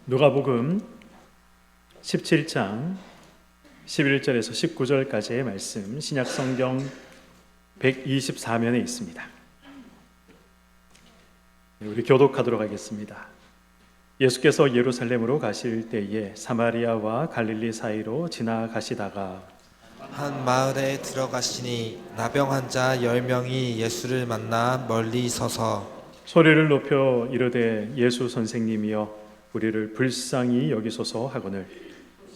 누가복음 17장 11절에서 19절까지의 말씀, 신약성경 124면에 있습니다. 우리 교독하도록 하겠습니다. 예수께서 예루살렘으로 가실 때에 사마리아와 갈릴리 사이로 지나가시다가 한 마을에 들어가시니 나병 환자 10명이 예수를 만나 멀리 서서 소리를 높여 이르되 예수 선생님이여 우리를 불쌍히 여기소서 하거늘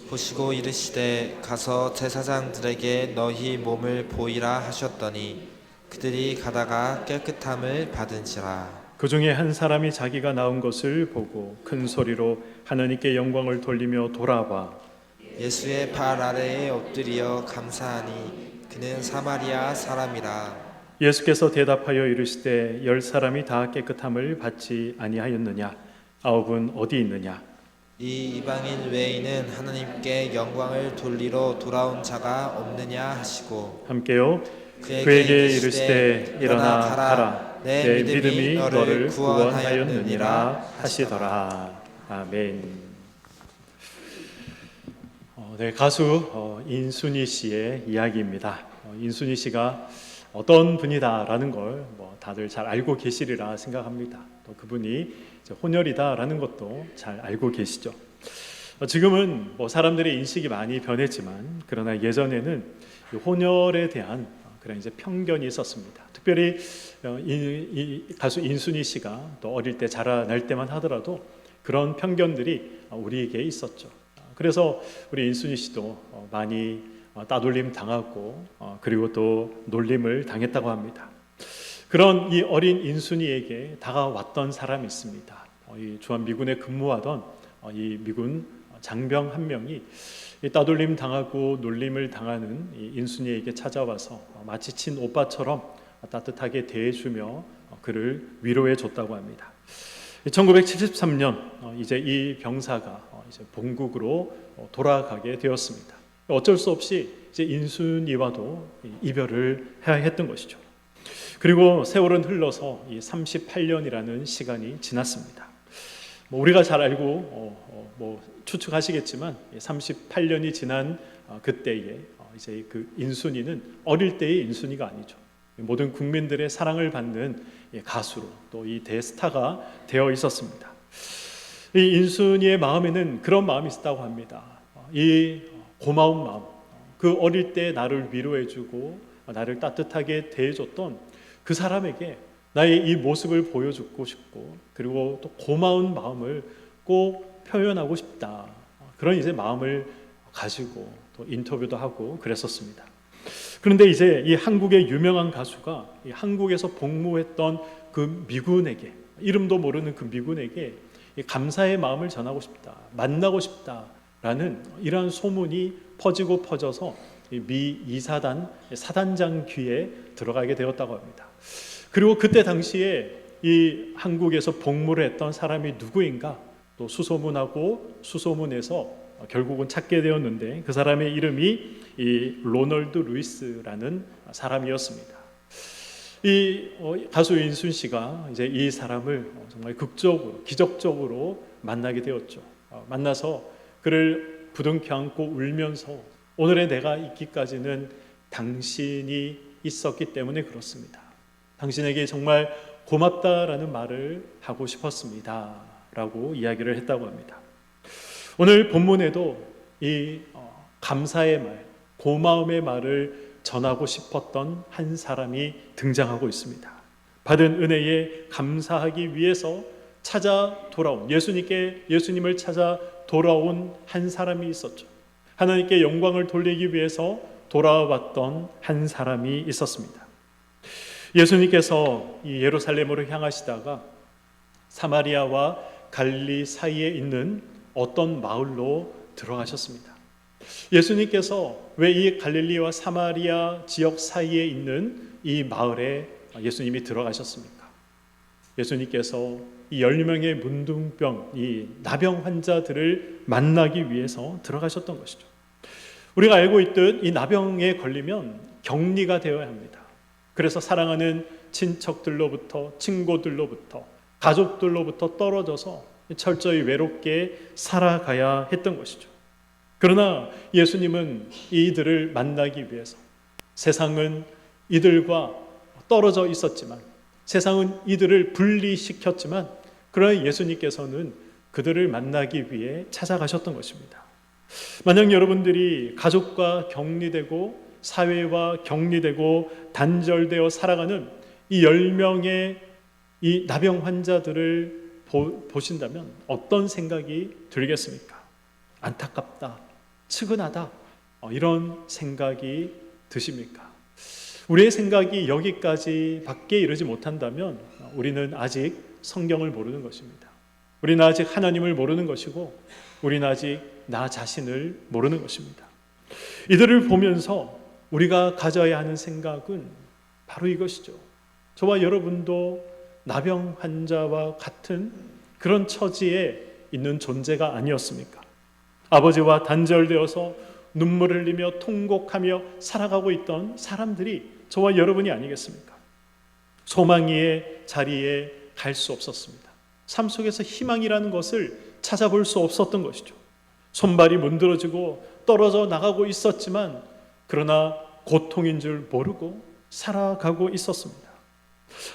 보시고 이르시되 가서 제사장들에게 너희 몸을 보이라 하셨더니 그들이 가다가 깨끗함을 받은지라. 그 중에 한 사람이 자기가 나은 것을 보고 큰 소리로 하나님께 영광을 돌리며 돌아와 예수의 발 아래에 엎드려 감사하니 그는 사마리아 사람이라. 예수께서 대답하여 이르시되 10사람이 다 깨끗함을 받지 아니하였느냐? 9은 어디 있느냐? 이 이방인 외에는 하나님께 영광을 돌리러 돌아온 자가 없느냐 하시고 함께요. 그에게 이르시되 일어나 가라. 내 믿음이 너를 구원하였느니라 하시더라. 아멘. 네, 가수 인순이 씨의 이야기입니다. 인순이 씨가 어떤 분이다라는 걸 다들 잘 알고 계시리라 생각합니다. 또 그분이 혼혈이다라는 것도 잘 알고 계시죠. 지금은 사람들의 인식이 많이 변했지만 그러나 예전에는 혼혈에 대한 그런 이제 편견이 있었습니다. 특별히 이 가수 인순이 씨가 또 어릴 때 자라날 때만 하더라도 그런 편견들이 우리에게 있었죠. 그래서 우리 인순이 씨도 많이 따돌림 당하고 그리고 또 놀림을 당했다고 합니다. 그런 이 어린 인순이에게 다가왔던 사람이 있습니다. 이 주한미군에 근무하던 이 미군 장병 한 명이 이 따돌림 당하고 놀림을 당하는 이 인순이에게 찾아와서 마치 친오빠처럼 따뜻하게 대해주며 그를 위로해 줬다고 합니다. 1973년 이제 이 병사가 이제 본국으로 돌아가게 되었습니다. 어쩔 수 없이 이제 인순이와도 이별을 해야 했던 것이죠. 그리고 세월은 흘러서 이 38년이라는 시간이 지났습니다. 우리가 잘 알고 추측하시겠지만 38년이 지난 그때에 이제 그 인순이는 어릴 때의 인순이가 아니죠. 모든 국민들의 사랑을 받는 가수로 또 이 대스타가 되어 있었습니다. 이 인순이의 마음에는 그런 마음이 있었다고 합니다. 이 고마운 마음, 그 어릴 때 나를 위로해주고 나를 따뜻하게 대해줬던 그 사람에게 나의 이 모습을 보여주고 싶고 그리고 또 고마운 마음을 꼭 표현하고 싶다. 그런 이제 마음을 가지고 또 인터뷰도 하고 그랬었습니다. 그런데 이제 이 한국의 유명한 가수가 이 한국에서 복무했던 그 미군에게, 이름도 모르는 그 미군에게 감사의 마음을 전하고 싶다, 만나고 싶다라는 이러한 소문이 퍼지고 퍼져서 미 2사단 사단장 귀에 들어가게 되었다고 합니다. 그리고 그때 당시에 이 한국에서 복무를 했던 사람이 누구인가 또 수소문하고 수소문에서 결국은 찾게 되었는데 그 사람의 이름이 이 로널드 루이스라는 사람이었습니다. 이 가수 인순 씨가 이제 이 사람을 정말 극적으로 기적적으로 만나게 되었죠. 만나서 그를 부둥켜 안고 울면서 오늘의 내가 있기까지는 당신이 있었기 때문에 그렇습니다. 당신에게 정말 고맙다라는 말을 하고 싶었습니다 라고 이야기를 했다고 합니다. 오늘 본문에도 이 감사의 말, 고마움의 말을 전하고 싶었던 한 사람이 등장하고 있습니다. 받은 은혜에 감사하기 위해서 찾아 돌아온 예수님을 찾아 돌아온 한 사람이 있었죠. 하나님께 영광을 돌리기 위해서 돌아왔던 한 사람이 있었습니다. 예수님께서 이 예루살렘으로 향하시다가 사마리아와 갈릴리 사이에 있는 어떤 마을로 들어가셨습니다. 예수님께서 왜 이 갈릴리와 사마리아 지역 사이에 있는 이 마을에 예수님이 들어가셨습니까? 예수님께서 이 10명의 문둥병, 이 나병 환자들을 만나기 위해서 들어가셨던 것이죠. 우리가 알고 있듯 이 나병에 걸리면 격리가 되어야 합니다. 그래서 사랑하는 친척들로부터, 친구들로부터, 가족들로부터 떨어져서 철저히 외롭게 살아가야 했던 것이죠. 그러나 예수님은 이들을 만나기 위해서, 세상은 이들과 떨어져 있었지만, 세상은 이들을 분리시켰지만, 그러나 예수님께서는 그들을 만나기 위해 찾아가셨던 것입니다. 만약 여러분들이 가족과 격리되고 사회와 격리되고 단절되어 살아가는 이 10명의 이 나병 환자들을 보신다면 어떤 생각이 들겠습니까? 안타깝다, 측은하다, 이런 생각이 드십니까? 우리의 생각이 여기까지 밖에 이르지 못한다면 우리는 아직 성경을 모르는 것입니다. 우리는 아직 하나님을 모르는 것이고, 우리는 아직 나 자신을 모르는 것입니다. 이들을 보면서 우리가 가져야 하는 생각은 바로 이것이죠. 저와 여러분도 나병 환자와 같은 그런 처지에 있는 존재가 아니었습니까? 아버지와 단절되어서 눈물을 흘리며 통곡하며 살아가고 있던 사람들이 저와 여러분이 아니겠습니까? 소망의 자리에 갈 수 없었습니다. 삶 속에서 희망이라는 것을 찾아볼 수 없었던 것이죠. 손발이 문드러지고 떨어져 나가고 있었지만, 그러나 고통인 줄 모르고 살아가고 있었습니다.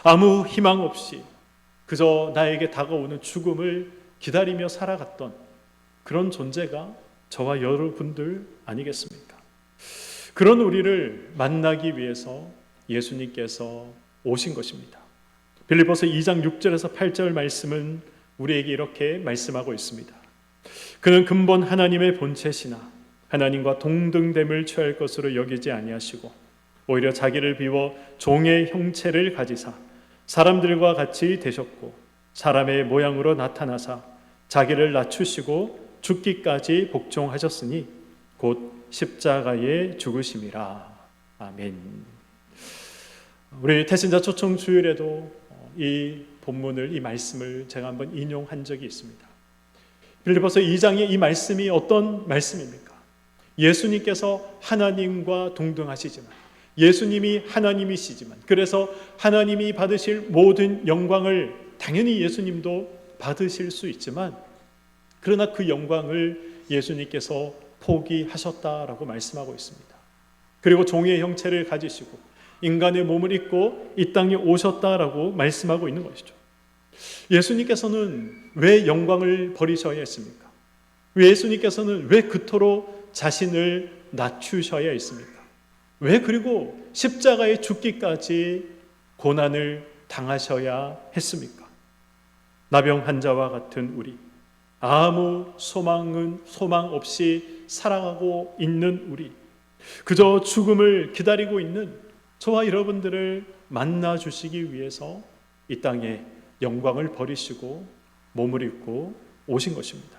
아무 희망 없이 그저 나에게 다가오는 죽음을 기다리며 살아갔던 그런 존재가 저와 여러분들 아니겠습니까? 그런 우리를 만나기 위해서 예수님께서 오신 것입니다. 빌립보서 2장 6절에서 8절 말씀은 우리에게 이렇게 말씀하고 있습니다. 그는 근본 하나님의 본체시나 하나님과 동등됨을 취할 것으로 여기지 아니하시고 오히려 자기를 비워 종의 형체를 가지사 사람들과 같이 되셨고 사람의 모양으로 나타나사 자기를 낮추시고 죽기까지 복종하셨으니 곧 십자가에 죽으심이라. 아멘. 우리 태신자 초청 주일에도 이 본문을, 이 말씀을 제가 한번 인용한 적이 있습니다. 빌립보서 2장의 이 말씀이 어떤 말씀입니까? 예수님께서 하나님과 동등하시지만, 예수님이 하나님이시지만, 그래서 하나님이 받으실 모든 영광을 당연히 예수님도 받으실 수 있지만, 그러나 그 영광을 예수님께서 포기하셨다라고 말씀하고 있습니다. 그리고 종의 형체를 가지시고 인간의 몸을 입고 이 땅에 오셨다라고 말씀하고 있는 것이죠. 예수님께서는 왜 영광을 버리셔야 했습니까? 예수님께서는 왜 그토록 자신을 낮추셔야 했습니까? 왜 그리고 십자가에 죽기까지 고난을 당하셔야 했습니까? 나병 환자와 같은 우리, 아무 소망 없이 살아가고 있는 우리, 그저 죽음을 기다리고 있는 저와 여러분들을 만나 주시기 위해서 이 땅에 영광을 버리시고 몸을 입고 오신 것입니다.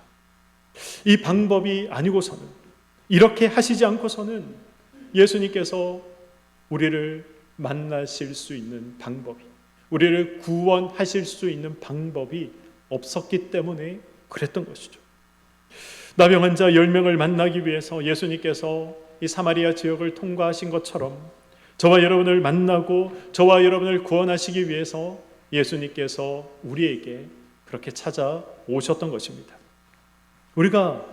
이 방법이 아니고서는, 이렇게 하시지 않고서는 예수님께서 우리를 만나실 수 있는 방법이, 우리를 구원하실 수 있는 방법이 없었기 때문에 그랬던 것이죠. 나병 환자 10명을 만나기 위해서 예수님께서 이 사마리아 지역을 통과하신 것처럼 저와 여러분을 만나고 저와 여러분을 구원하시기 위해서 예수님께서 우리에게 그렇게 찾아오셨던 것입니다. 우리가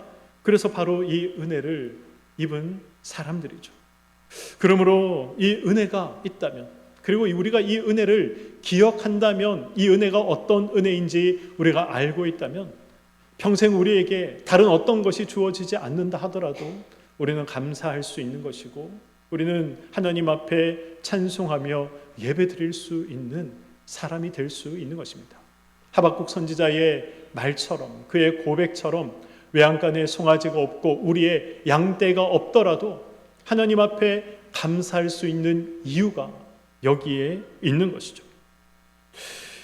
그래서 바로 이 은혜를 입은 사람들이죠. 그러므로 이 은혜가 있다면, 그리고 우리가 이 은혜를 기억한다면, 이 은혜가 어떤 은혜인지 우리가 알고 있다면 평생 우리에게 다른 어떤 것이 주어지지 않는다 하더라도 우리는 감사할 수 있는 것이고, 우리는 하나님 앞에 찬송하며 예배드릴 수 있는 사람이 될 수 있는 것입니다. 하박국 선지자의 말처럼, 그의 고백처럼 외양간에 송아지가 없고 우리의 양떼가 없더라도 하나님 앞에 감사할 수 있는 이유가 여기에 있는 것이죠.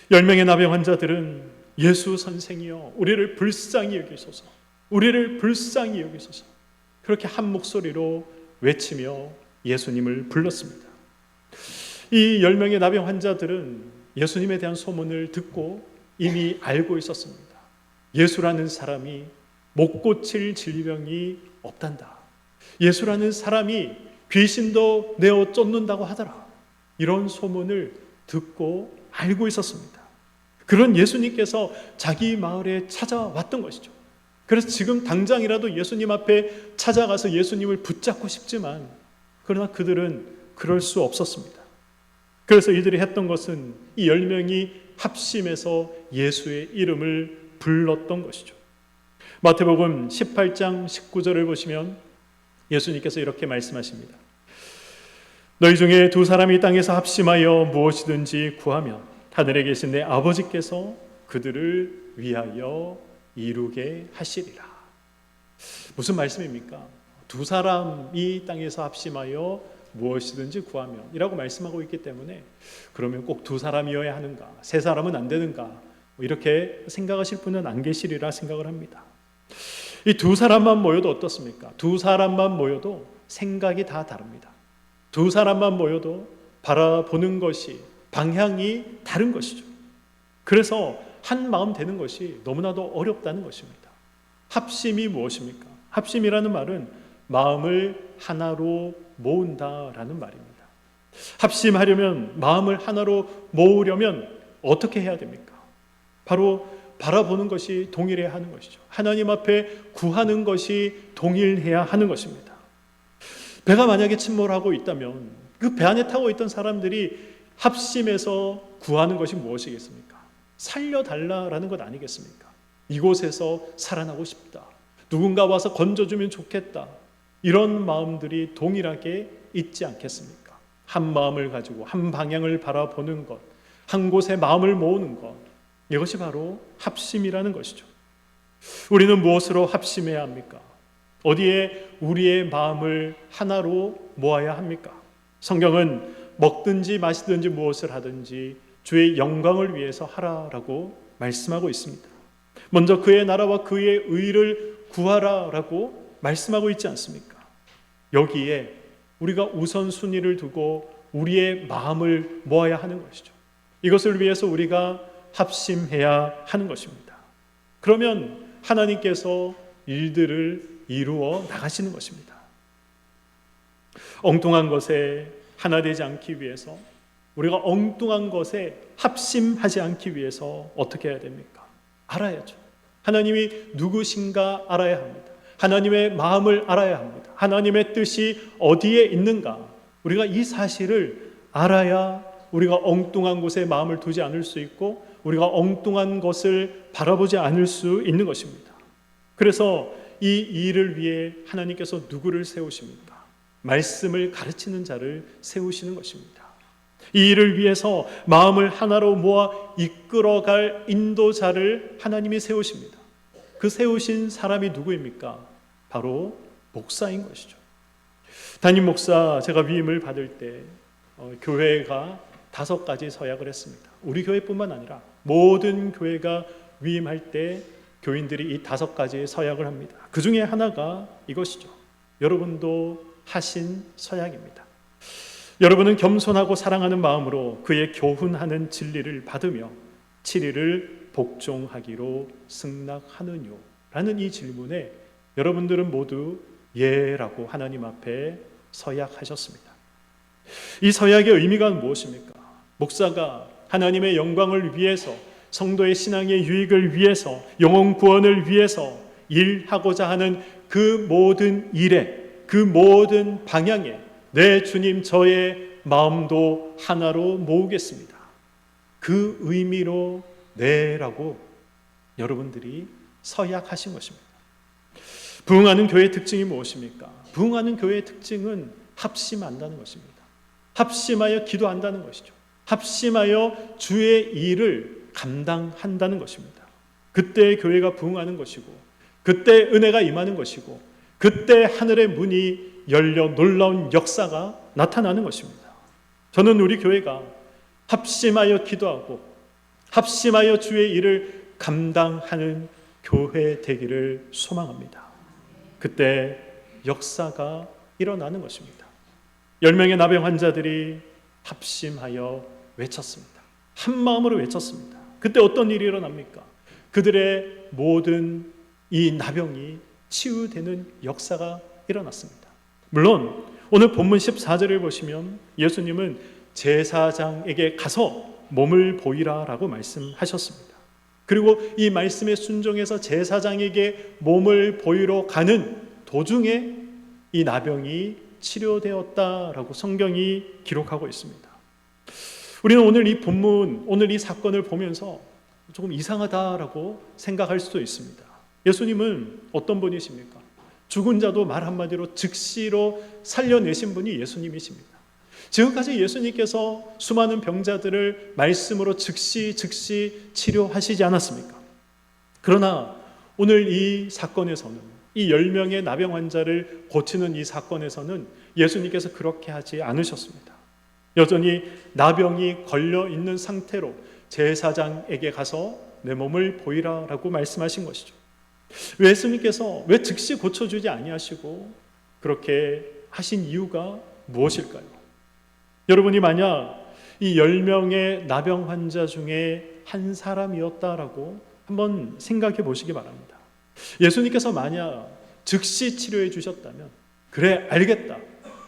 10명의 나병 환자들은 예수 선생이여 우리를 불쌍히 여기소서, 우리를 불쌍히 여기소서, 그렇게 한 목소리로 외치며 예수님을 불렀습니다. 이 10명의 나병 환자들은 예수님에 대한 소문을 듣고 이미 알고 있었습니다. 예수라는 사람이 못 고칠 질병이 없단다. 예수라는 사람이 귀신도 내어 쫓는다고 하더라. 이런 소문을 듣고 알고 있었습니다. 그런 예수님께서 자기 마을에 찾아왔던 것이죠. 그래서 지금 당장이라도 예수님 앞에 찾아가서 예수님을 붙잡고 싶지만 그러나 그들은 그럴 수 없었습니다. 그래서 이들이 했던 것은 이 10명이 합심해서 예수의 이름을 불렀던 것이죠. 마태복음 18장 19절을 보시면 예수님께서 이렇게 말씀하십니다. 너희 중에 두 사람이 땅에서 합심하여 무엇이든지 구하면 하늘에 계신 내 아버지께서 그들을 위하여 이루게 하시리라. 무슨 말씀입니까? 두 사람이 땅에서 합심하여 무엇이든지 구하면 이라고 말씀하고 있기 때문에 그러면 꼭 두 사람이어야 하는가? 세 사람은 안 되는가? 이렇게 생각하실 분은 안 계시리라 생각을 합니다. 이 두 사람만 모여도 어떻습니까? 두 사람만 모여도 생각이 다 다릅니다. 두 사람만 모여도 바라보는 것이 방향이 다른 것이죠. 그래서 한 마음 되는 것이 너무나도 어렵다는 것입니다. 합심이 무엇입니까? 합심이라는 말은 마음을 하나로 모은다라는 말입니다. 합심하려면, 마음을 하나로 모으려면 어떻게 해야 됩니까? 바로 바라보는 것이 동일해야 하는 것이죠. 하나님 앞에 구하는 것이 동일해야 하는 것입니다. 배가 만약에 침몰하고 있다면 그 배 안에 타고 있던 사람들이 합심해서 구하는 것이 무엇이겠습니까? 살려달라라는 것 아니겠습니까? 이곳에서 살아나고 싶다. 누군가 와서 건져주면 좋겠다. 이런 마음들이 동일하게 있지 않겠습니까? 한 마음을 가지고 한 방향을 바라보는 것, 한 곳에 마음을 모으는 것, 이것이 바로 합심이라는 것이죠. 우리는 무엇으로 합심해야 합니까? 어디에 우리의 마음을 하나로 모아야 합니까? 성경은 먹든지 마시든지 무엇을 하든지 주의 영광을 위해서 하라라고 말씀하고 있습니다. 먼저 그의 나라와 그의 의를 구하라라고 말씀하고 있지 않습니까? 여기에 우리가 우선순위를 두고 우리의 마음을 모아야 하는 것이죠. 이것을 위해서 우리가 합심해야 하는 것입니다. 그러면 하나님께서 일들을 이루어 나가시는 것입니다. 엉뚱한 것에 하나 되지 않기 위해서, 우리가 엉뚱한 것에 합심하지 않기 위해서 어떻게 해야 됩니까? 알아야죠. 하나님이 누구신가 알아야 합니다. 하나님의 마음을 알아야 합니다. 하나님의 뜻이 어디에 있는가, 우리가 이 사실을 알아야 우리가 엉뚱한 곳에 마음을 두지 않을 수 있고 우리가 엉뚱한 것을 바라보지 않을 수 있는 것입니다. 그래서 이 일을 위해 하나님께서 누구를 세우십니까? 말씀을 가르치는 자를 세우시는 것입니다. 이 일을 위해서 마음을 하나로 모아 이끌어갈 인도자를 하나님이 세우십니다. 그 세우신 사람이 누구입니까? 바로 목사인 것이죠. 담임 목사 제가 위임을 받을 때 교회가 5가지 서약을 했습니다. 우리 교회뿐만 아니라 모든 교회가 위임할 때 교인들이 이 5가지의 서약을 합니다. 그 중에 하나가 이것이죠. 여러분도 하신 서약입니다. 여러분은 겸손하고 사랑하는 마음으로 그의 교훈하는 진리를 받으며 7일을 복종하기로 승낙하느뇨? 라는 이 질문에 여러분들은 모두 예라고 하나님 앞에 서약하셨습니다. 이 서약의 의미가 무엇입니까? 목사가 하나님의 영광을 위해서, 성도의 신앙의 유익을 위해서, 영혼 구원을 위해서 일하고자 하는 그 모든 일에, 그 모든 방향에 내 주님 저의 마음도 하나로 모으겠습니다. 그 의미로 네라고 여러분들이 서약하신 것입니다. 부흥하는 교회의 특징이 무엇입니까? 부흥하는 교회의 특징은 합심한다는 것입니다. 합심하여 기도한다는 것이죠. 합심하여 주의 일을 감당한다는 것입니다. 그때 교회가 부흥하는 것이고, 그때 은혜가 임하는 것이고, 그때 하늘의 문이 열려 놀라운 역사가 나타나는 것입니다. 저는 우리 교회가 합심하여 기도하고 합심하여 주의 일을 감당하는 교회 되기를 소망합니다. 그때 역사가 일어나는 것입니다. 10명의 나병 환자들이 합심하여 외쳤습니다. 한 마음으로 외쳤습니다. 그때 어떤 일이 일어납니까? 그들의 모든 이 나병이 치유되는 역사가 일어났습니다. 물론 오늘 본문 14절을 보시면 예수님은 제사장에게 가서 몸을 보이라라고 말씀하셨습니다. 그리고 이 말씀에 순종해서 제사장에게 몸을 보이러 가는 도중에 이 나병이 치료되었다라고 성경이 기록하고 있습니다. 우리는 오늘 이 본문, 오늘 이 사건을 보면서 조금 이상하다라고 생각할 수도 있습니다. 예수님은 어떤 분이십니까? 죽은 자도 말 한마디로 즉시로 살려내신 분이 예수님이십니다. 지금까지 예수님께서 수많은 병자들을 말씀으로 즉시 치료하시지 않았습니까? 그러나 오늘 이 사건에서는, 이 10명의 나병 환자를 고치는 이 사건에서는 예수님께서 그렇게 하지 않으셨습니다. 여전히 나병이 걸려 있는 상태로 제사장에게 가서 내 몸을 보이라라고 말씀하신 것이죠. 예수님께서 왜 즉시 고쳐주지 아니하시고 그렇게 하신 이유가 무엇일까요? 여러분이 만약 이 10명의 나병 환자 중에 한 사람이었다라고 한번 생각해 보시기 바랍니다. 예수님께서 만약 즉시 치료해 주셨다면, 그래 알겠다,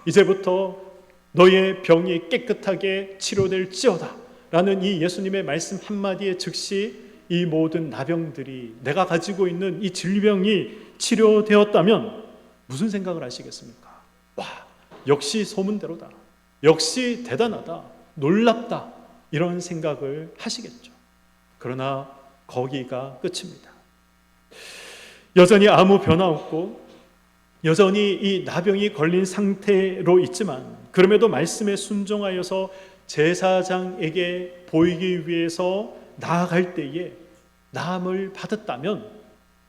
이제부터 너의 병이 깨끗하게 치료될지어다 라는 이 예수님의 말씀 한마디에 즉시 이 모든 나병들이, 내가 가지고 있는 이 질병이 치료되었다면 무슨 생각을 하시겠습니까? 와, 역시 소문대로다, 역시 대단하다, 놀랍다, 이런 생각을 하시겠죠. 그러나 거기가 끝입니다. 여전히 아무 변화 없고 여전히 이 나병이 걸린 상태로 있지만, 그럼에도 말씀에 순종하여서 제사장에게 보이기 위해서 나아갈 때에 나음을 받았다면,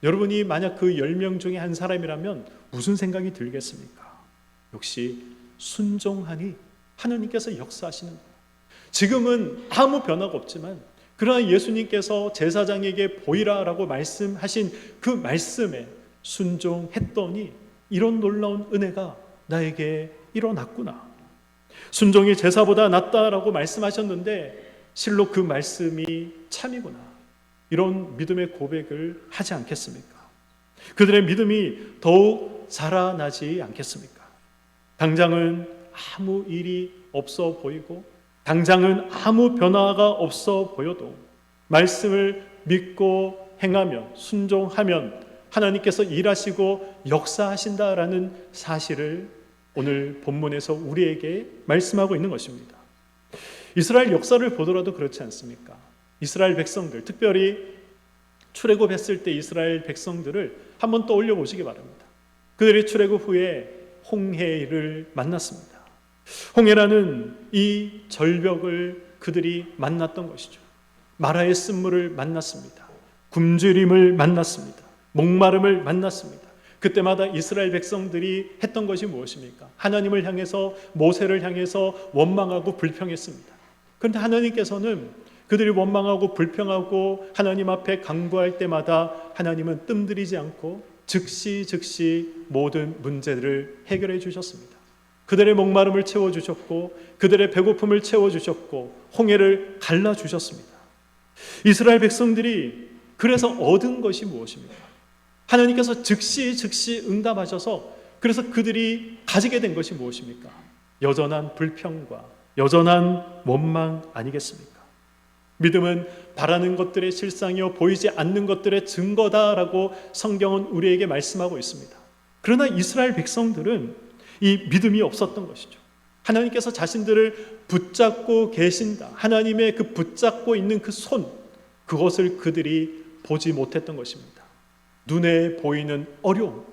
여러분이 만약 그 10명 중에 한 사람이라면 무슨 생각이 들겠습니까? 역시 순종하니 하나님께서 역사하시는 거예요. 지금은 아무 변화가 없지만, 그러나 예수님께서 제사장에게 보이라라고 말씀하신 그 말씀에 순종했더니 이런 놀라운 은혜가 나에게 일어났구나. 순종이 제사보다 낫다라고 말씀하셨는데 실로 그 말씀이 참이구나. 이런 믿음의 고백을 하지 않겠습니까? 그들의 믿음이 더욱 자라나지 않겠습니까? 당장은 아무 일이 없어 보이고, 당장은 아무 변화가 없어 보여도 말씀을 믿고 행하면, 순종하면 하나님께서 일하시고 역사하신다라는 사실을 오늘 본문에서 우리에게 말씀하고 있는 것입니다. 이스라엘 역사를 보더라도 그렇지 않습니까? 이스라엘 백성들, 특별히 출애굽했을 때 이스라엘 백성들을 한번 떠올려 보시기 바랍니다. 그들이 출애굽 후에 홍해를 만났습니다. 홍해라는 이 절벽을 그들이 만났던 것이죠. 마라의 쓴물을 만났습니다. 굶주림을 만났습니다. 목마름을 만났습니다. 그때마다 이스라엘 백성들이 했던 것이 무엇입니까? 하나님을 향해서, 모세를 향해서 원망하고 불평했습니다. 그런데 하나님께서는 그들이 원망하고 불평하고 하나님 앞에 간구할 때마다 하나님은 뜸들이지 않고 즉시 모든 문제들을 해결해 주셨습니다. 그들의 목마름을 채워주셨고 그들의 배고픔을 채워주셨고 홍해를 갈라주셨습니다. 이스라엘 백성들이 그래서 얻은 것이 무엇입니까? 하나님께서 즉시 응답하셔서 그래서 그들이 가지게 된 것이 무엇입니까? 여전한 불평과 여전한 원망 아니겠습니까? 믿음은 바라는 것들의 실상이요 보이지 않는 것들의 증거다라고 성경은 우리에게 말씀하고 있습니다. 그러나 이스라엘 백성들은 이 믿음이 없었던 것이죠. 하나님께서 자신들을 붙잡고 계신다, 하나님의 그 붙잡고 있는 그 손, 그것을 그들이 보지 못했던 것입니다. 눈에 보이는 어려움,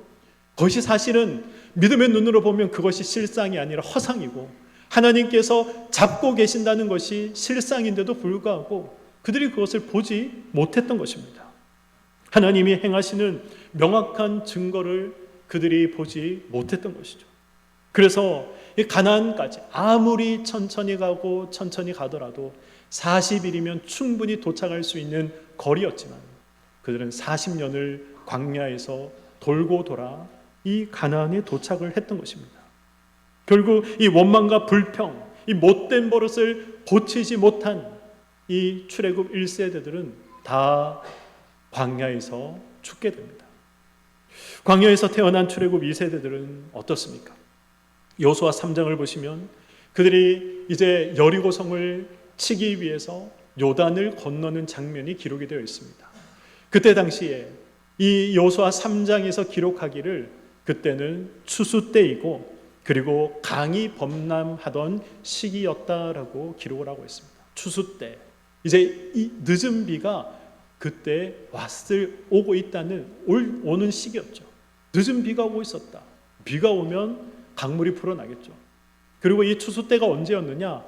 그것이 사실은 믿음의 눈으로 보면 그것이 실상이 아니라 허상이고, 하나님께서 잡고 계신다는 것이 실상인데도 불구하고 그들이 그것을 보지 못했던 것입니다. 하나님이 행하시는 명확한 증거를 그들이 보지 못했던 것이죠. 그래서 이 가나안까지 아무리 천천히 가더라도 40일이면 충분히 도착할 수 있는 거리였지만 그들은 40년을 광야에서 돌고 돌아 이 가나안에 도착을 했던 것입니다. 결국 이 원망과 불평, 이 못된 버릇을 고치지 못한 이 출애굽 1세대들은 다 광야에서 죽게 됩니다. 광야에서 태어난 출애굽 2세대들은 어떻습니까? 여호수아 3장을 보시면 그들이 이제 여리고성을 치기 위해서 요단을 건너는 장면이 기록이 되어 있습니다. 그때 당시에 이 여호수아 3장에서 기록하기를 그때는 추수 때이고 그리고 강이 범람하던 시기였다라고 기록을 하고 있습니다. 추수 때, 이제 이 늦은 비가 그때 오고 있다는 오는 시기였죠. 늦은 비가 오고 있었다. 비가 오면 강물이 불어나겠죠. 그리고 이 추수 때가 언제였느냐?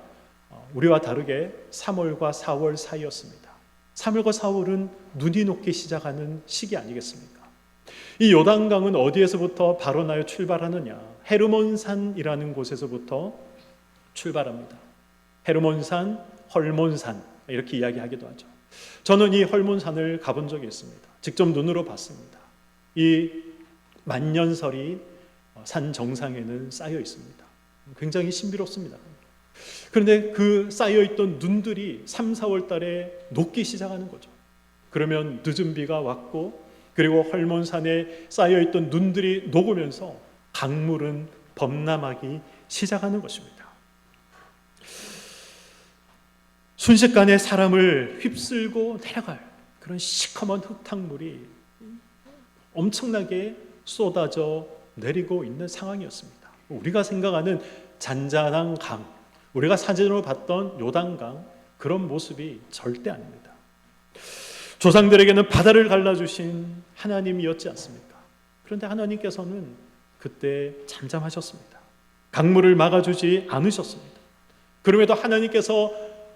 우리와 다르게 3월과 4월 사이였습니다. 3월과 4월은 눈이 녹기 시작하는 시기 아니겠습니까? 이 요단강은 어디에서부터 발원하여 출발하느냐? 헤르몬산이라는 곳에서부터 출발합니다. 헤르몬산, 헐몬산 이렇게 이야기하기도 하죠. 저는 이 헐몬산을 가본 적이 있습니다. 직접 눈으로 봤습니다. 이 만년설이 산 정상에는 쌓여 있습니다. 굉장히 신비롭습니다. 그런데 그 쌓여있던 눈들이 3, 4월 달에 녹기 시작하는 거죠. 그러면 늦은 비가 왔고 그리고 헐몬산에 쌓여있던 눈들이 녹으면서 강물은 범람하기 시작하는 것입니다. 순식간에 사람을 휩쓸고 내려갈 그런 시커먼 흙탕물이 엄청나게 쏟아져 내리고 있는 상황이었습니다. 우리가 생각하는 잔잔한 강, 우리가 사진으로 봤던 요단강, 그런 모습이 절대 아닙니다. 조상들에게는 바다를 갈라주신 하나님이었지 않습니까? 그런데 하나님께서는 그때 잠잠하셨습니다. 강물을 막아주지 않으셨습니다. 그럼에도 하나님께서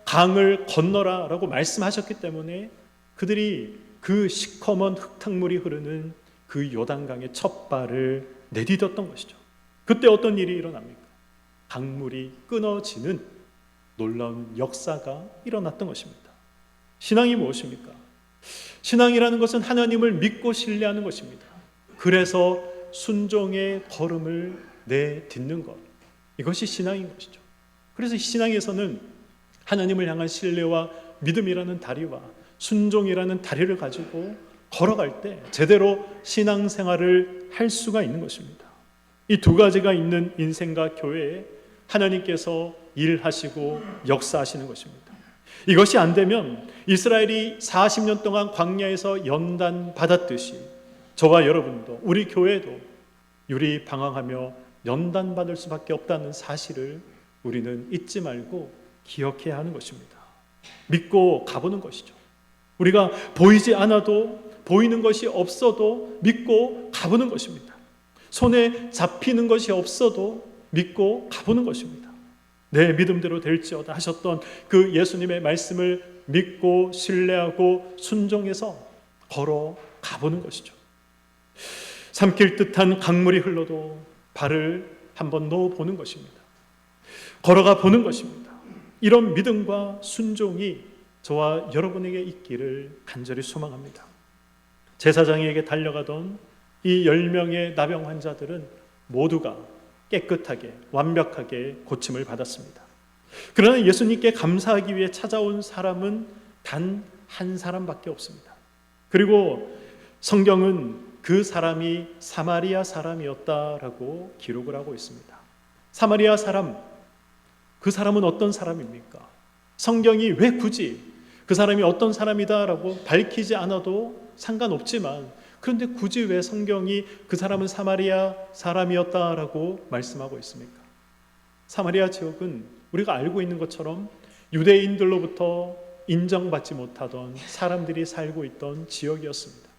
강을 건너라 라고 말씀하셨기 때문에 그들이 그 시커먼 흙탕물이 흐르는 그 요단강의 첫 발을 내디뎠던 것이죠. 그때 어떤 일이 일어납니까? 강물이 끊어지는 놀라운 역사가 일어났던 것입니다. 신앙이 무엇입니까? 신앙이라는 것은 하나님을 믿고 신뢰하는 것입니다. 그래서 순종의 걸음을 내딛는 것, 이것이 신앙인 것이죠. 그래서 신앙에서는 하나님을 향한 신뢰와 믿음이라는 다리와 순종이라는 다리를 가지고 걸어갈 때 제대로 신앙생활을 할 수가 있는 것입니다. 이 두 가지가 있는 인생과 교회에 하나님께서 일하시고 역사하시는 것입니다. 이것이 안 되면 이스라엘이 40년 동안 광야에서 연단 받았듯이 저와 여러분도 우리 교회도 유리방황하며 연단 받을 수밖에 없다는 사실을 우리는 잊지 말고 기억해야 하는 것입니다. 믿고 가보는 것이죠. 우리가 보이지 않아도 보이는 것이 없어도 믿고 가보는 것입니다. 손에 잡히는 것이 없어도 믿고 가보는 것입니다. 내 믿음대로 될지어다 하셨던 그 예수님의 말씀을 믿고 신뢰하고 순종해서 걸어 가보는 것이죠. 삼킬 듯한 강물이 흘러도 발을 한번 넣어보는 것입니다. 걸어가 보는 것입니다. 이런 믿음과 순종이 저와 여러분에게 있기를 간절히 소망합니다. 제사장에게 달려가던 이 10명의 나병 환자들은 모두가 깨끗하게 완벽하게 고침을 받았습니다. 그러나 예수님께 감사하기 위해 찾아온 사람은 단 한 사람밖에 없습니다. 그리고 성경은 그 사람이 사마리아 사람이었다라고 기록을 하고 있습니다. 사마리아 사람, 그 사람은 어떤 사람입니까? 성경이 왜 굳이 그 사람이 어떤 사람이다라고 밝히지 않아도 상관없지만 그런데 굳이 왜 성경이 그 사람은 사마리아 사람이었다라고 말씀하고 있습니까? 사마리아 지역은 우리가 알고 있는 것처럼 유대인들로부터 인정받지 못하던 사람들이 살고 있던 지역이었습니다.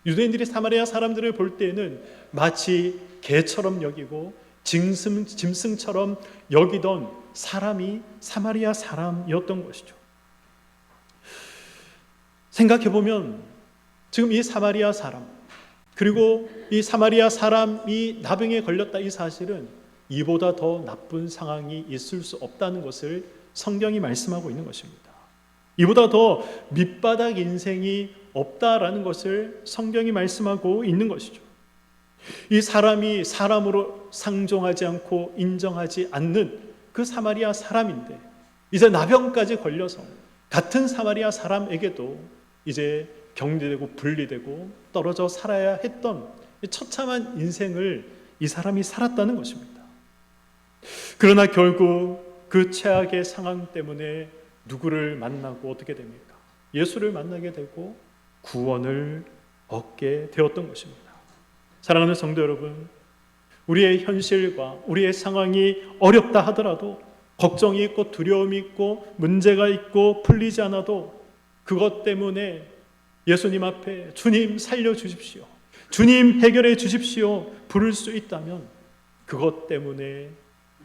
유대인들이 사마리아 사람들을 볼 때에는 마치 개처럼 여기고 짐승처럼 여기던 사람이 사마리아 사람이었던 것이죠. 생각해보면 지금 이 사마리아 사람 그리고 이 사마리아 사람이 나병에 걸렸다 이 사실은 이보다 더 나쁜 상황이 있을 수 없다는 것을 성경이 말씀하고 있는 것입니다. 이보다 더 밑바닥 인생이 없다라는 것을 성경이 말씀하고 있는 것이죠. 이 사람이 사람으로 상종하지 않고 인정하지 않는 그 사마리아 사람인데 이제 나병까지 걸려서 같은 사마리아 사람에게도 이제 격리되고 분리되고 떨어져 살아야 했던 처참한 인생을 이 사람이 살았다는 것입니다. 그러나 결국 그 최악의 상황 때문에 누구를 만나고 어떻게 됩니까? 예수를 만나게 되고 구원을 얻게 되었던 것입니다. 사랑하는 성도 여러분, 우리의 현실과 우리의 상황이 어렵다 하더라도, 걱정이 있고 두려움이 있고 문제가 있고 풀리지 않아도 그것 때문에 예수님 앞에 주님 살려주십시오, 주님 해결해 주십시오 부를 수 있다면, 그것 때문에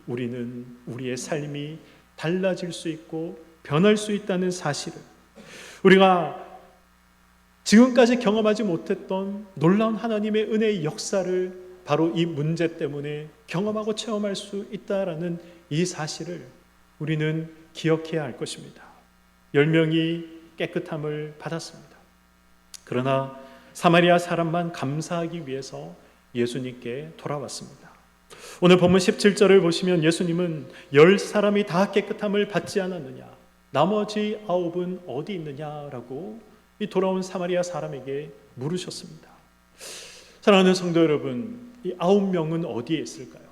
우리는 우리의 삶이 달라질 수 있고 변할 수 있다는 사실을, 우리가 지금까지 경험하지 못했던 놀라운 하나님의 은혜의 역사를 바로 이 문제 때문에 경험하고 체험할 수 있다라는 이 사실을 우리는 기억해야 할 것입니다. 10명이 깨끗함을 받았습니다. 그러나 사마리아 사람만 감사하기 위해서 예수님께 돌아왔습니다. 오늘 본문 17절을 보시면 예수님은 10사람이 다 깨끗함을 받지 않았느냐, 나머지 9은 어디 있느냐라고 이 돌아온 사마리아 사람에게 물으셨습니다. 사랑하는 성도 여러분, 이 9명은 어디에 있을까요?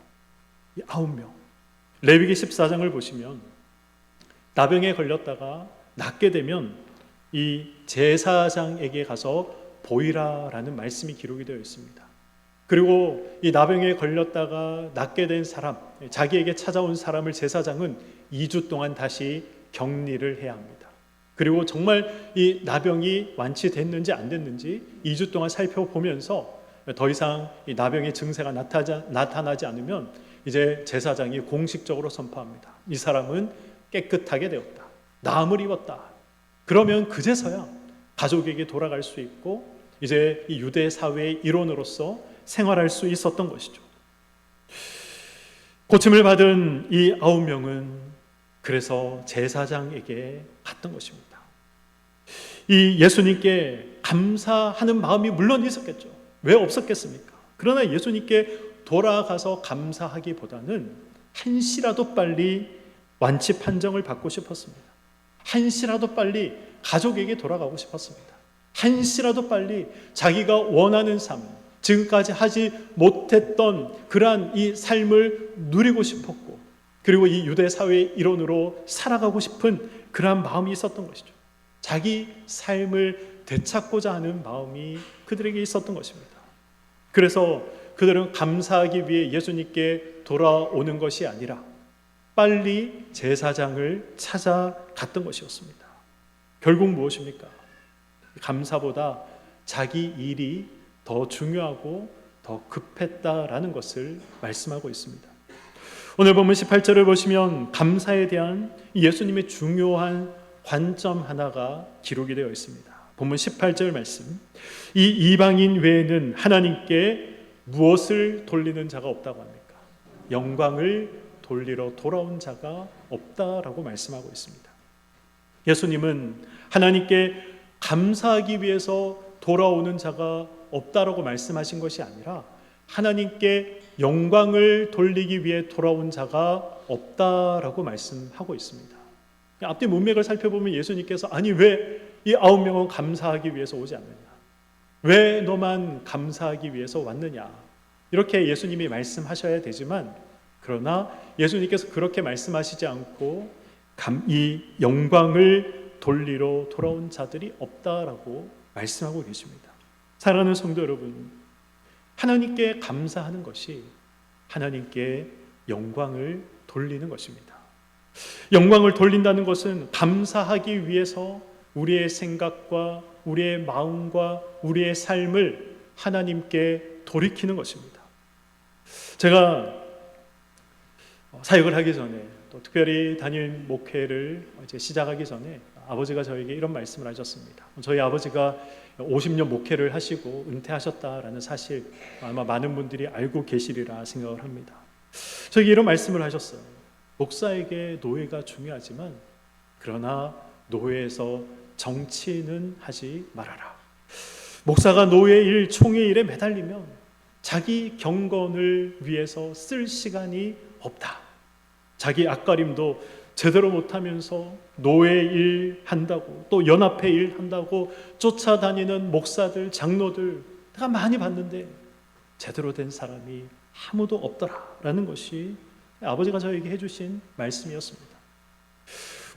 이 9명. 레위기 14장을 보시면 나병에 걸렸다가 낫게 되면 이 제사장에게 가서 보이라라는 말씀이 기록이 되어 있습니다. 그리고 이 나병에 걸렸다가 낫게 된 사람, 자기에게 찾아온 사람을 제사장은 2주 동안 다시 격리를 해야 합니다. 그리고 정말 이 나병이 완치됐는지 안 됐는지 2주 동안 살펴보면서 더 이상 이 나병의 증세가 나타나지 않으면 이제 제사장이 공식적으로 선포합니다. 이 사람은 깨끗하게 되었다, 나음을 입었다. 그러면 그제서야 가족에게 돌아갈 수 있고 이제 이 유대 사회의 일원으로서 생활할 수 있었던 것이죠. 고침을 받은 이 9명은 그래서 제사장에게 갔던 것입니다. 이 예수님께 감사하는 마음이 물론 있었겠죠. 왜 없었겠습니까? 그러나 예수님께 돌아가서 감사하기보다는 한시라도 빨리 완치 판정을 받고 싶었습니다. 한시라도 빨리 가족에게 돌아가고 싶었습니다. 한시라도 빨리 자기가 원하는 삶, 지금까지 하지 못했던 그러한 이 삶을 누리고 싶었고, 그리고 이 유대 사회의 일원으로 살아가고 싶은 그러한 마음이 있었던 것이죠. 자기 삶을 되찾고자 하는 마음이 그들에게 있었던 것입니다. 그래서 그들은 감사하기 위해 예수님께 돌아오는 것이 아니라 빨리 제사장을 찾아갔던 것이었습니다. 결국 무엇입니까? 감사보다 자기 일이 더 중요하고 더 급했다라는 것을 말씀하고 있습니다. 오늘 본문 18절을 보시면 감사에 대한 예수님의 중요한 관점 하나가 기록이 되어 있습니다. 본문 18절 말씀, 이 이방인 외에는 하나님께 무엇을 돌리는 자가 없다고 합니까? 영광을 돌리러 돌아온 자가 없다라고 말씀하고 있습니다. 예수님은 하나님께 감사하기 위해서 돌아오는 자가 없다라고 말씀하신 것이 아니라 하나님께 영광을 돌리기 위해 돌아온 자가 없다라고 말씀하고 있습니다. 앞뒤 문맥을 살펴보면 예수님께서 아니 왜 이 9명은 감사하기 위해서 오지 않느냐, 왜 너만 감사하기 위해서 왔느냐, 이렇게 예수님이 말씀하셔야 되지만, 그러나 예수님께서 그렇게 말씀하시지 않고 이 영광을 돌리러 돌아온 자들이 없다라고 말씀하고 계십니다. 사랑하는 성도 여러분, 하나님께 감사하는 것이 하나님께 영광을 돌리는 것입니다. 영광을 돌린다는 것은 감사하기 위해서 우리의 생각과 우리의 마음과 우리의 삶을 하나님께 돌이키는 것입니다. 제가 사역을 하기 전에, 또 특별히 담임 목회를 이제 시작하기 전에 아버지가 저에게 이런 말씀을 하셨습니다. 저희 아버지가 50년 목회를 하시고 은퇴하셨다라는 사실 아마 많은 분들이 알고 계시리라 생각을 합니다. 저에게 이런 말씀을 하셨어요. 목사에게 노예가 중요하지만 그러나 노예에서 정치는 하지 말아라. 목사가 노예 일, 총회 일에 매달리면 자기 경건을 위해서 쓸 시간이 없다. 자기 앞가림도 제대로 못하면서 노예 일 한다고, 또 연합회 일 한다고 쫓아다니는 목사들, 장로들 내가 많이 봤는데 제대로 된 사람이 아무도 없더라라는 것이 아버지가 저에게 해주신 말씀이었습니다.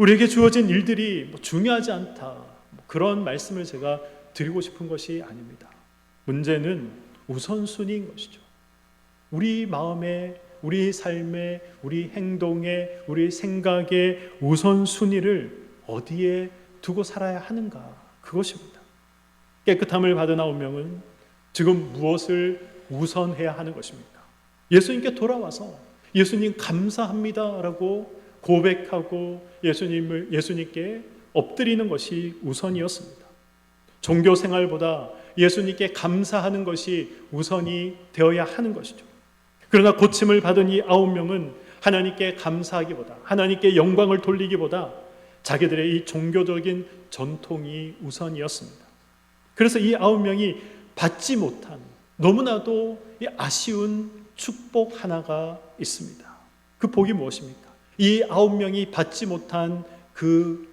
우리에게 주어진 일들이 중요하지 않다, 그런 말씀을 제가 드리고 싶은 것이 아닙니다. 문제는 우선순위인 것이죠. 우리 마음에, 우리 삶에, 우리 행동에, 우리 생각에 우선순위를 어디에 두고 살아야 하는가, 그것입니다. 깨끗함을 받은 아홉명은 지금 무엇을 우선해야 하는 것입니까? 예수님께 돌아와서 예수님 감사합니다 라고 고백하고 예수님께 엎드리는 것이 우선이었습니다. 종교 생활보다 예수님께 감사하는 것이 우선이 되어야 하는 것이죠. 그러나 고침을 받은 이 9명은 하나님께 감사하기보다, 하나님께 영광을 돌리기보다 자기들의 이 종교적인 전통이 우선이었습니다. 그래서 이 9명이 받지 못한 너무나도 아쉬운 축복 하나가 있습니다. 그 복이 무엇입니까? 이 9명이 받지 못한 그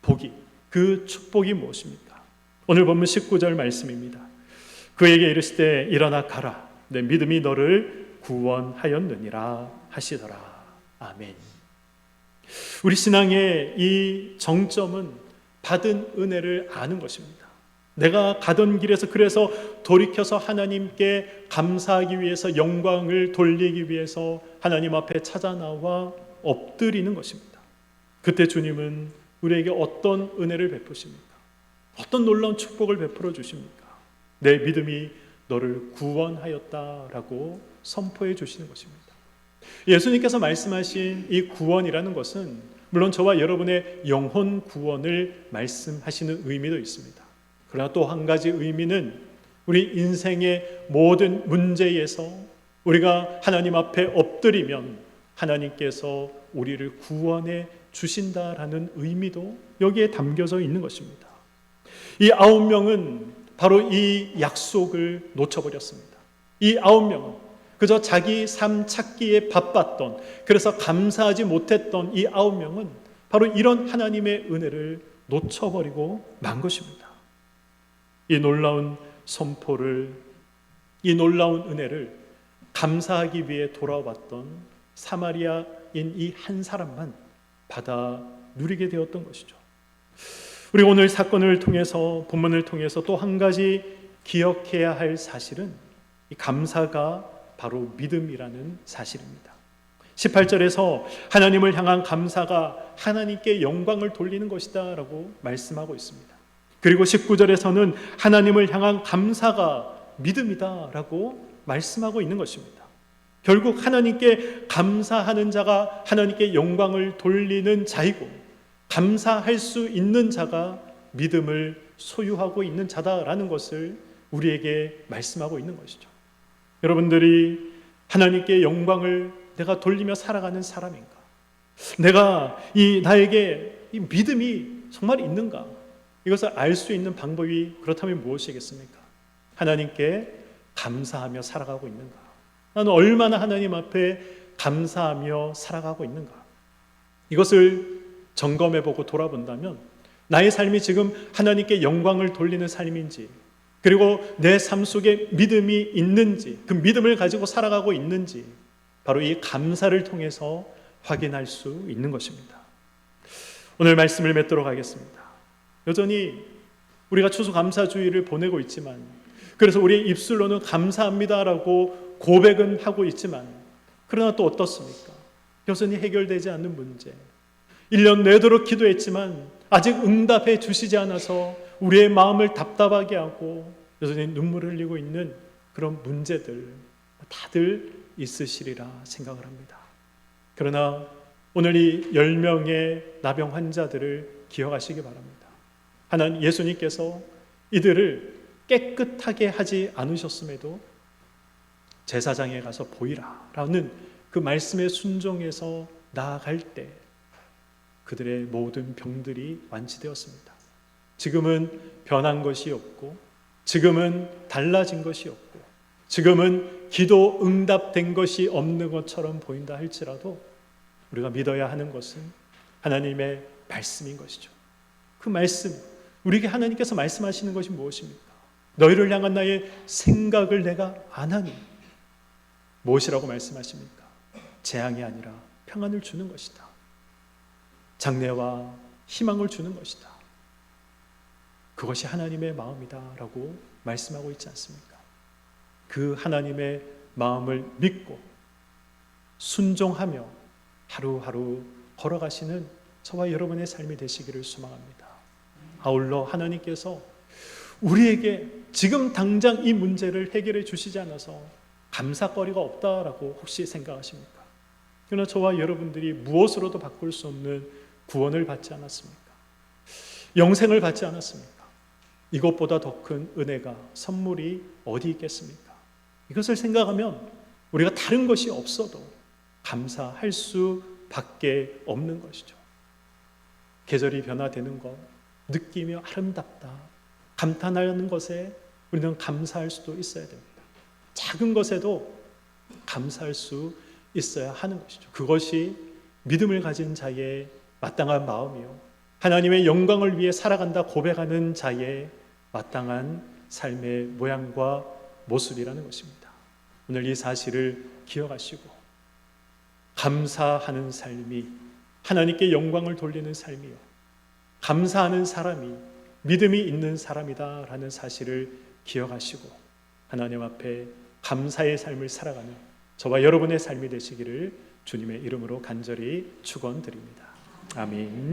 복이, 그 축복이 무엇입니까? 오늘 본문 19절 말씀입니다. 그에게 이르시되 일어나 가라, 내 믿음이 너를 구원하였느니라 하시더라. 아멘. 우리 신앙의 이 정점은 받은 은혜를 아는 것입니다. 내가 가던 길에서 그래서 돌이켜서 하나님께 감사하기 위해서, 영광을 돌리기 위해서 하나님 앞에 찾아 나와 엎드리는 것입니다. 그때 주님은 우리에게 어떤 은혜를 베푸십니까? 어떤 놀라운 축복을 베풀어 주십니까? 내 믿음이 너를 구원하였다라고 선포해 주시는 것입니다. 예수님께서 말씀하신 이 구원이라는 것은 물론 저와 여러분의 영혼 구원을 말씀하시는 의미도 있습니다. 그러나 또 한 가지 의미는 우리 인생의 모든 문제에서 우리가 하나님 앞에 엎드리면 하나님께서 우리를 구원해 주신다라는 의미도 여기에 담겨져 있는 것입니다. 이 9명은 바로 이 약속을 놓쳐버렸습니다. 이 9명은 그저 자기 삶 찾기에 바빴던, 그래서 감사하지 못했던 이 9명은 바로 이런 하나님의 은혜를 놓쳐버리고 만 것입니다. 이 놀라운 선포를, 이 놀라운 은혜를 감사하기 위해 돌아왔던 사마리아인 이 한 사람만 받아 누리게 되었던 것이죠. 우리 오늘 사건을 통해서, 본문을 통해서 또 한 가지 기억해야 할 사실은 이 감사가 바로 믿음이라는 사실입니다. 18절에서 하나님을 향한 감사가 하나님께 영광을 돌리는 것이다 라고 말씀하고 있습니다. 그리고 19절에서는 하나님을 향한 감사가 믿음이다 라고 말씀하고 있는 것입니다. 결국 하나님께 감사하는 자가 하나님께 영광을 돌리는 자이고, 감사할 수 있는 자가 믿음을 소유하고 있는 자다라는 것을 우리에게 말씀하고 있는 것이죠. 여러분들이 하나님께 영광을 내가 돌리며 살아가는 사람인가? 내가 나에게 이 믿음이 정말 있는가? 이것을 알 수 있는 방법이 그렇다면 무엇이겠습니까? 하나님께 감사하며 살아가고 있는가? 나는 얼마나 하나님 앞에 감사하며 살아가고 있는가? 이것을 점검해보고 돌아본다면 나의 삶이 지금 하나님께 영광을 돌리는 삶인지, 그리고 내 삶 속에 믿음이 있는지, 그 믿음을 가지고 살아가고 있는지 바로 이 감사를 통해서 확인할 수 있는 것입니다. 오늘 말씀을 맺도록 하겠습니다. 여전히 우리가 추수감사주의를 보내고 있지만, 그래서 우리의 입술로는 감사합니다라고 고백은 하고 있지만, 그러나 또 어떻습니까? 여전히 해결되지 않는 문제, 1년 내도록 기도했지만 아직 응답해 주시지 않아서 우리의 마음을 답답하게 하고 여전히 눈물을 흘리고 있는 그런 문제들 다들 있으시리라 생각을 합니다. 그러나 오늘 이 10명의 나병 환자들을 기억하시기 바랍니다. 하나님, 예수님께서 이들을 깨끗하게 하지 않으셨음에도 제사장에 가서 보이라 라는 그 말씀에 순종해서 나아갈 때 그들의 모든 병들이 완치되었습니다. 지금은 변한 것이 없고, 지금은 달라진 것이 없고, 지금은 기도 응답된 것이 없는 것처럼 보인다 할지라도 우리가 믿어야 하는 것은 하나님의 말씀인 것이죠. 그 말씀, 우리에게 하나님께서 말씀하시는 것이 무엇입니까? 너희를 향한 나의 생각을 내가 안 하니. 무엇이라고 말씀하십니까? 재앙이 아니라 평안을 주는 것이다. 장래와 희망을 주는 것이다. 그것이 하나님의 마음이다라고 말씀하고 있지 않습니까? 그 하나님의 마음을 믿고 순종하며 하루하루 걸어가시는 저와 여러분의 삶이 되시기를 소망합니다. 아울러 하나님께서 우리에게 지금 당장 이 문제를 해결해 주시지 않아서 감사거리가 없다라고 혹시 생각하십니까? 그러나 저와 여러분들이 무엇으로도 바꿀 수 없는 구원을 받지 않았습니까? 영생을 받지 않았습니까? 이것보다 더 큰 은혜가, 선물이 어디 있겠습니까? 이것을 생각하면 우리가 다른 것이 없어도 감사할 수밖에 없는 것이죠. 계절이 변화되는 것, 느끼며 아름답다, 감탄하는 것에 우리는 감사할 수도 있어야 됩니다. 작은 것에도 감사할 수 있어야 하는 것이죠. 그것이 믿음을 가진 자의 마땅한 마음이요, 하나님의 영광을 위해 살아간다 고백하는 자의 마땅한 삶의 모양과 모습이라는 것입니다. 오늘 이 사실을 기억하시고 감사하는 삶이 하나님께 영광을 돌리는 삶이요, 감사하는 사람이 믿음이 있는 사람이다라는 사실을 기억하시고 하나님 앞에 감사의 삶을 살아가는 저와 여러분의 삶이 되시기를 주님의 이름으로 간절히 축원드립니다. 아멘.